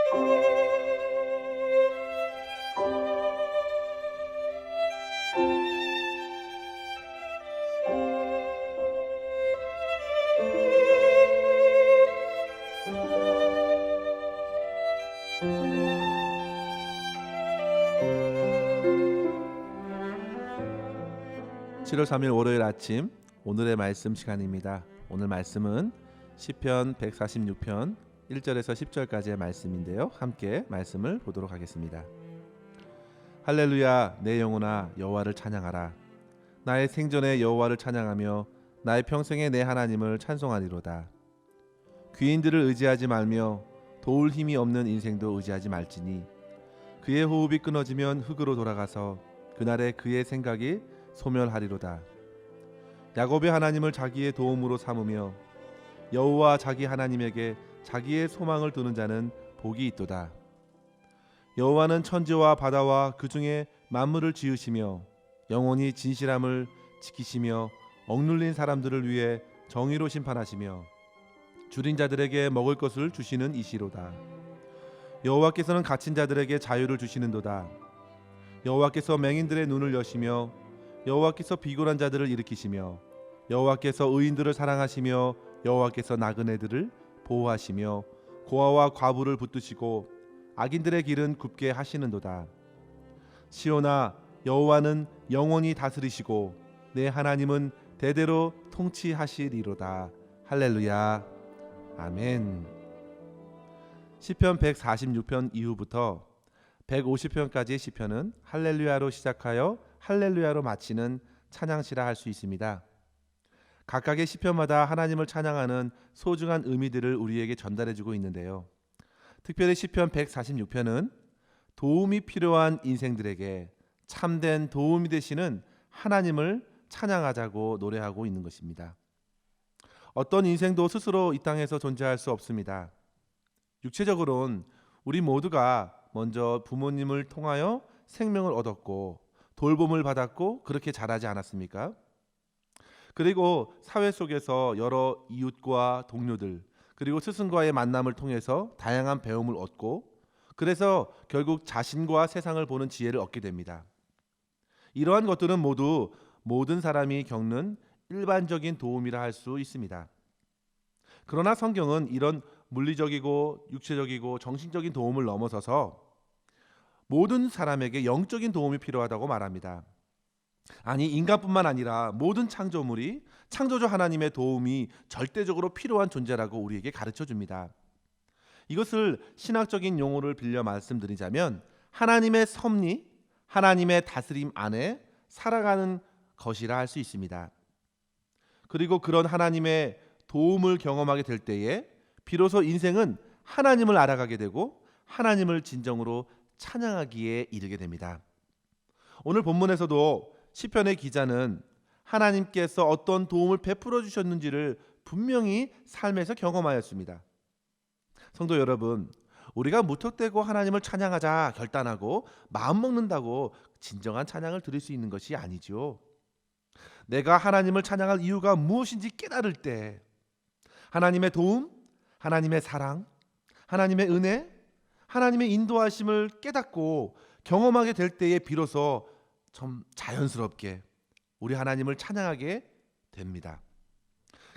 (7월 3일) 월요일 아침 오늘의 말씀 시간입니다. 오늘 말씀은 시편 146편 1절에서 10절까지의 말씀인데요. 함께 말씀을 보도록 하겠습니다. 할렐루야, 내 영혼아 여호와를 찬양하라. 나의 생전에 여호와를 찬양하며 나의 평생에 내 하나님을 찬송하리로다. 귀인들을 의지하지 말며 도울 힘이 없는 인생도 의지하지 말지니 그의 호흡이 끊어지면 흙으로 돌아가서 그날에 그의 생각이 소멸하리로다. 야곱의 하나님을 자기의 도움으로 삼으며 여호와 자기 하나님에게 자기의 소망을 두는 자는 복이 있도다. 여호와는 천지와 바다와 그 중에 만물을 지으시며 영원히 진실함을 지키시며 억눌린 사람들을 위해 정의로 심판하시며 줄인 자들에게 먹을 것을 주시는 이시로다. 여호와께서는 갇힌 자들에게 자유를 주시는도다. 여호와께서 맹인들의 눈을 여시며 여호와께서 비굴한 자들을 일으키시며 여호와께서 의인들을 사랑하시며 여호와께서 나그네들을 보호하시며 고아와 과부를 붙드시고 악인들의 길은 굽게 하시는도다. 시온아, 여호와는 영원히 다스리시고 내 하나님은 대대로 통치하시리로다. 할렐루야, 아멘. 시편 146편 이후부터 150편까지의 시편은 할렐루야로 시작하여 할렐루야로 마치는 찬양시라 할 수 있습니다. 각각의 시편마다 하나님을 찬양하는 소중한 의미들을 우리에게 전달해주고 있는데요. 특별히 시편 146편은 도움이 필요한 인생들에게 참된 도움이 되시는 하나님을 찬양하자고 노래하고 있는 것입니다. 어떤 인생도 스스로 이 땅에서 존재할 수 없습니다. 육체적으로는 우리 모두가 먼저 부모님을 통하여 생명을 얻었고 돌봄을 받았고 그렇게 자라지 않았습니까? 그리고 사회 속에서 여러 이웃과 동료들 그리고 스승과의 만남을 통해서 다양한 배움을 얻고 그래서 결국 자신과 세상을 보는 지혜를 얻게 됩니다. 이러한 것들은 모두 모든 사람이 겪는 일반적인 도움이라 할 수 있습니다. 그러나 성경은 이런 물리적이고 육체적이고 정신적인 도움을 넘어서서 모든 사람에게 영적인 도움이 필요하다고 말합니다. 아니, 인간뿐만 아니라 모든 창조물이 창조주 하나님의 도움이 절대적으로 필요한 존재라고 우리에게 가르쳐 줍니다. 이것을 신학적인 용어를 빌려 말씀드리자면 하나님의 섭리, 하나님의 다스림 안에 살아가는 것이라 할 수 있습니다. 그리고 그런 하나님의 도움을 경험하게 될 때에 비로소 인생은 하나님을 알아가게 되고 하나님을 진정으로 찬양하기에 이르게 됩니다. 오늘 본문에서도 시편의 기자는 하나님께서 어떤 도움을 베풀어 주셨는지를 분명히 삶에서 경험하였습니다. 성도 여러분, 우리가 무턱대고 하나님을 찬양하자 결단하고 마음 먹는다고 진정한 찬양을 드릴 수 있는 것이 아니죠. 내가 하나님을 찬양할 이유가 무엇인지 깨달을 때 하나님의 도움, 하나님의 사랑, 하나님의 은혜, 하나님의 인도하심을 깨닫고 경험하게 될 때에 비로소 좀 자연스럽게 우리 하나님을 찬양하게 됩니다.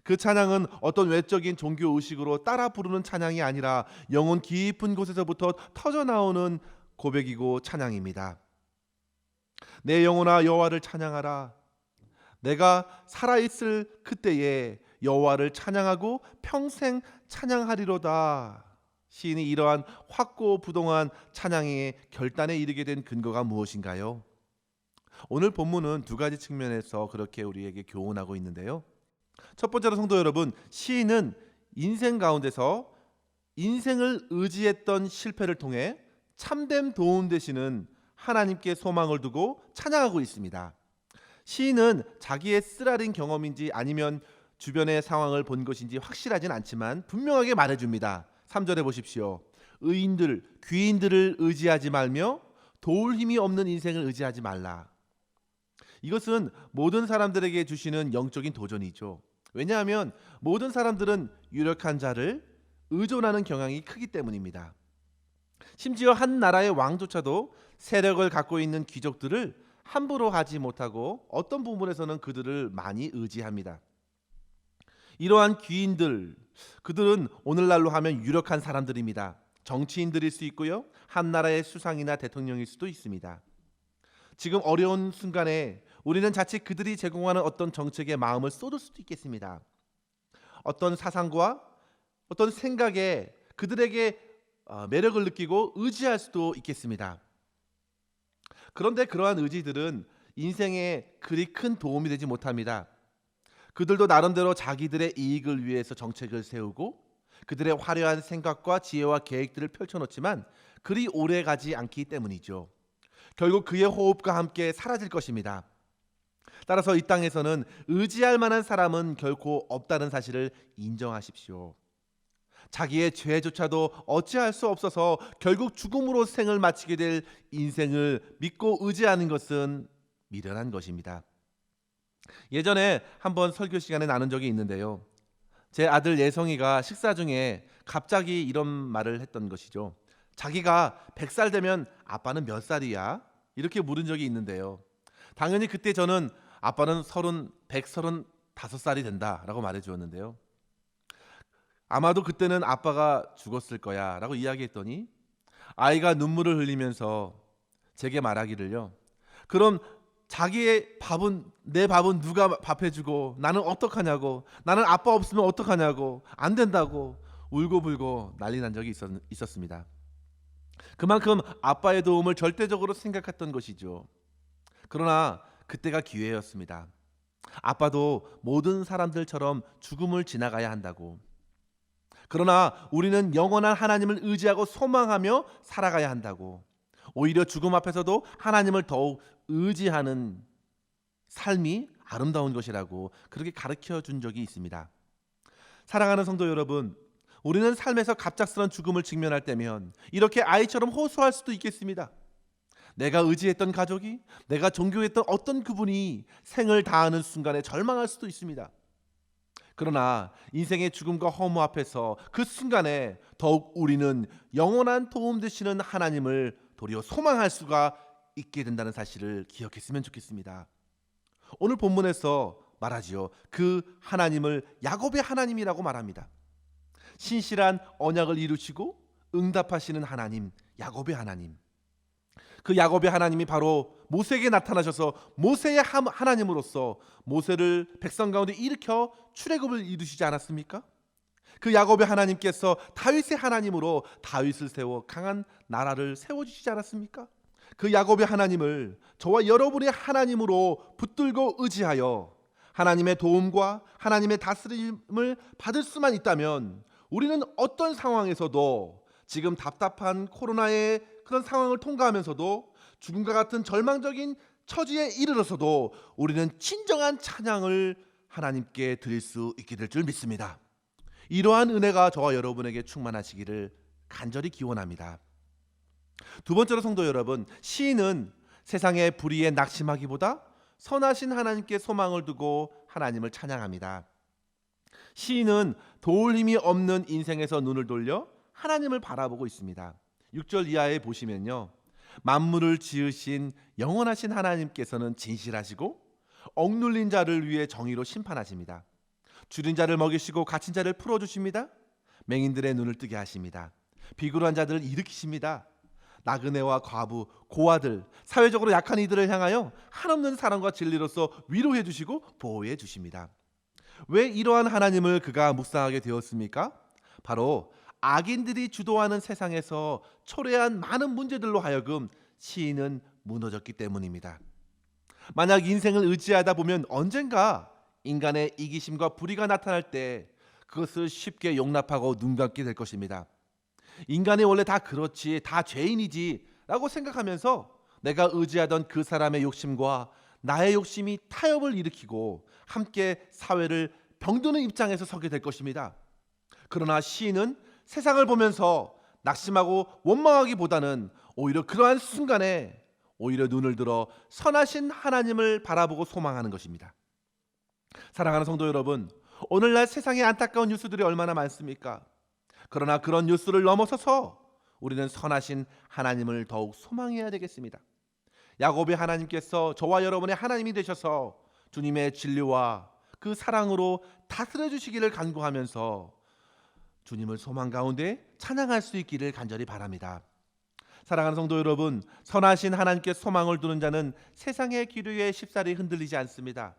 그 찬양은 어떤 외적인 종교 의식으로 따라 부르는 찬양이 아니라 영혼 깊은 곳에서부터 터져나오는 고백이고 찬양입니다. 내 영혼아 여호와를 찬양하라. 내가 살아있을 그때에 여호와를 찬양하고 평생 찬양하리로다. 시인이 이러한 확고부동한 찬양의 결단에 이르게 된 근거가 무엇인가요? 오늘 본문은 두 가지 측면에서 그렇게 우리에게 교훈하고 있는데요. 첫 번째로 성도 여러분, 시인은 인생 가운데서 인생을 의지했던 실패를 통해 참된 도움 되시는 하나님께 소망을 두고 찬양하고 있습니다. 시인은 자기의 쓰라린 경험인지 아니면 주변의 상황을 본 것인지 확실하진 않지만 분명하게 말해줍니다. 3절에 보십시오. 의인들, 귀인들을 의지하지 말며 도울 힘이 없는 인생을 의지하지 말라. 이것은 모든 사람들에게 주시는 영적인 도전이죠. 왜냐하면 모든 사람들은 유력한 자를 의존하는 경향이 크기 때문입니다. 심지어 한 나라의 왕조차도 세력을 갖고 있는 귀족들을 함부로 하지 못하고 어떤 부분에서는 그들을 많이 의지합니다. 이러한 귀인들, 그들은 오늘날로 하면 유력한 사람들입니다. 정치인들일 수 있고요, 한 나라의 수상이나 대통령일 수도 있습니다. 지금 어려운 순간에 우리는 자칫 그들이 제공하는 어떤 정책에 마음을 쏟을 수도 있겠습니다. 어떤 사상과 어떤 생각에 그들에게 매력을 느끼고 의지할 수도 있겠습니다. 그런데 그러한 의지들은 인생에 그리 큰 도움이 되지 못합니다. 그들도 나름대로 자기들의 이익을 위해서 정책을 세우고 그들의 화려한 생각과 지혜와 계획들을 펼쳐놓지만 그리 오래 가지 않기 때문이죠. 결국 그의 호흡과 함께 사라질 것입니다. 따라서 이 땅에서는 의지할 만한 사람은 결코 없다는 사실을 인정하십시오. 자기의 죄조차도 어찌할 수 없어서 결국 죽음으로 생을 마치게 될 인생을 믿고 의지하는 것은 미련한 것입니다. 예전에 한번 설교 시간에 나눈 적이 있는데요, 제 아들 예성이가 식사 중에 갑자기 이런 말을 했던 것이죠. 자기가 100살 되면 아빠는 몇 살이야? 이렇게 물은 적이 있는데요, 당연히 그때 저는 아빠는 135살이 된다라고 말해주었는데요, 아마도 그때는 아빠가 죽었을 거야 라고 이야기했더니 아이가 눈물을 흘리면서 제게 말하기를요, 그럼 자기의 밥은, 내 밥은 누가 밥해주고 나는 어떡하냐고, 나는 아빠 없으면 어떡하냐고, 안 된다고 울고불고 난리 난 적이 있었습니다. 그만큼 아빠의 도움을 절대적으로 생각했던 것이죠. 그러나 그때가 기회였습니다. 아빠도 모든 사람들처럼 죽음을 지나가야 한다고. 그러나 우리는 영원한 하나님을 의지하고 소망하며 살아가야 한다고. 오히려 죽음 앞에서도 하나님을 더욱 의지하는 삶이 아름다운 것이라고 그렇게 가르쳐 준 적이 있습니다. 사랑하는 성도 여러분, 우리는 삶에서 갑작스런 죽음을 직면할 때면 이렇게 아이처럼 호소할 수도 있겠습니다. 내가 의지했던 가족이, 내가 존경했던 어떤 그분이 생을 다하는 순간에 절망할 수도 있습니다. 그러나 인생의 죽음과 허무 앞에서 그 순간에 더욱 우리는 영원한 도움 되시는 하나님을 도리어 소망할 수가 있게 된다는 사실을 기억했으면 좋겠습니다. 오늘 본문에서 말하지요, 그 하나님을 야곱의 하나님이라고 말합니다. 신실한 언약을 이루시고 응답하시는 하나님, 야곱의 하나님. 그 야곱의 하나님이 바로 모세에게 나타나셔서 모세의 하나님으로서 모세를 백성 가운데 일으켜 출애굽을 이루시지 않았습니까? 그 야곱의 하나님께서 다윗의 하나님으로 다윗을 세워 강한 나라를 세워주시지 않았습니까? 그 야곱의 하나님을 저와 여러분의 하나님으로 붙들고 의지하여 하나님의 도움과 하나님의 다스림을 받을 수만 있다면 우리는 어떤 상황에서도, 지금 답답한 코로나의 그런 상황을 통과하면서도, 죽음과 같은 절망적인 처지에 이르러서도 우리는 진정한 찬양을 하나님께 드릴 수 있게 될 줄 믿습니다. 이러한 은혜가 저와 여러분에게 충만하시기를 간절히 기원합니다. 두 번째로 성도 여러분, 시인은 세상의 불의에 낙심하기보다 선하신 하나님께 소망을 두고 하나님을 찬양합니다. 시인은 도울 힘이 없는 인생에서 눈을 돌려 하나님을 바라보고 있습니다. 6절 이하에 보시면요, 만물을 지으신 영원하신 하나님께서는 진실하시고 억눌린 자를 위해 정의로 심판하십니다. 줄인 자를 먹이시고 갇힌 자를 풀어주십니다. 맹인들의 눈을 뜨게 하십니다. 비굴한 자들을 일으키십니다. 나그네와 과부, 고아들, 사회적으로 약한 이들을 향하여 한없는 사랑과 진리로서 위로해 주시고 보호해 주십니다. 왜 이러한 하나님을 그가 묵상하게 되었습니까? 바로 악인들이 주도하는 세상에서 초래한 많은 문제들로 하여금 시인은 무너졌기 때문입니다. 만약 인생을 의지하다 보면 언젠가 인간의 이기심과 불의가 나타날 때 그것을 쉽게 용납하고 눈 감게 될 것입니다. 인간이 원래 다 그렇지, 다 죄인이지 라고 생각하면서 내가 의지하던 그 사람의 욕심과 나의 욕심이 타협을 일으키고 함께 사회를 병드는 입장에서 서게 될 것입니다. 그러나 시인은 세상을 보면서 낙심하고 원망하기보다는 오히려 그러한 순간에 오히려 눈을 들어 선하신 하나님을 바라보고 소망하는 것입니다. 사랑하는 성도 여러분, 오늘날 세상에 안타까운 뉴스들이 얼마나 많습니까? 그러나 그런 뉴스를 넘어서서 우리는 선하신 하나님을 더욱 소망해야 되겠습니다. 야곱의 하나님께서 저와 여러분의 하나님이 되셔서 주님의 진리와 그 사랑으로 다스려 주시기를 간구하면서 주님을 소망 가운데 찬양할 수 있기를 간절히 바랍니다. 사랑하는 성도 여러분, 선하신 하나님께 소망을 두는 자는 세상의 기류에 쉽사리 흔들리지 않습니다.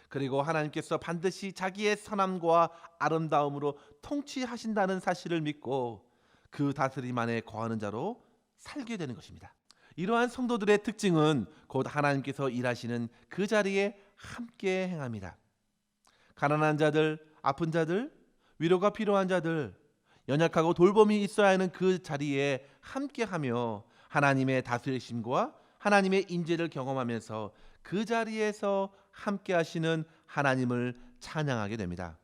그리고 하나님께서 반드시 자기의 선함과 아름다움으로 통치하신다는 사실을 믿고 그 다스림 안에 거하는 자로 살게 되는 것입니다. 이러한 성도들의 특징은 곧 하나님께서 일하시는 그 자리에 함께 행합니다. 가난한 자들, 아픈 자들, 위로가 필요한 자들, 연약하고 돌봄이 있어야 하는 그 자리에 함께하며 하나님의 다스리심과 하나님의 인재를 경험하면서 그 자리에서 함께하시는 하나님을 찬양하게 됩니다.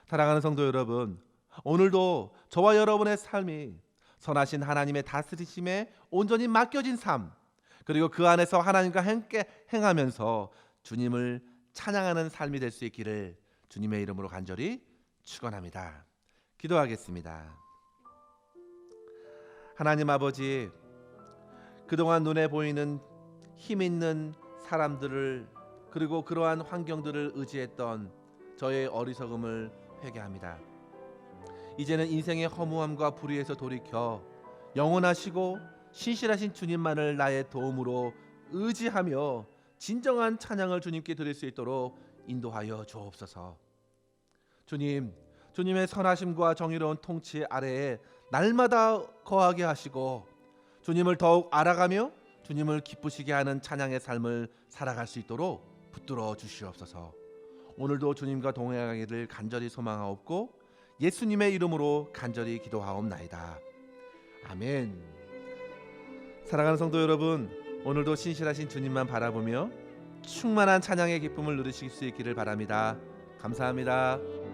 사랑하는 성도 여러분, 오늘도 저와 여러분의 삶이 선하신 하나님의 다스리심에 온전히 맡겨진 삶, 그리고 그 안에서 하나님과 함께 행하면서 주님을 찬양하는 삶이 될 수 있기를 주님의 이름으로 간절히 축원합니다. 기도하겠습니다. 하나님 아버지, 그동안 눈에 보이는 힘 있는 사람들을 그리고 그러한 환경들을 의지했던 저의 어리석음을 회개합니다. 이제는 인생의 허무함과 불의에서 돌이켜 영원하시고 신실하신 주님만을 나의 도움으로 의지하며 진정한 찬양을 주님께 드릴 수 있도록 인도하여 주옵소서. 주님, 주님의 선하심과 정의로운 통치 아래에 날마다 거하게 하시고 주님을 더욱 알아가며 주님을 기쁘시게 하는 찬양의 삶을 살아갈 수 있도록 붙들어 주시옵소서. 오늘도 주님과 동행하기를 간절히 소망하옵고 예수님의 이름으로 간절히 기도하옵나이다. 아멘. 사랑하는 성도 여러분, 오늘도 신실하신 주님만 바라보며 충만한 찬양의 기쁨을 누리실 수 있기를 바랍니다. 감사합니다.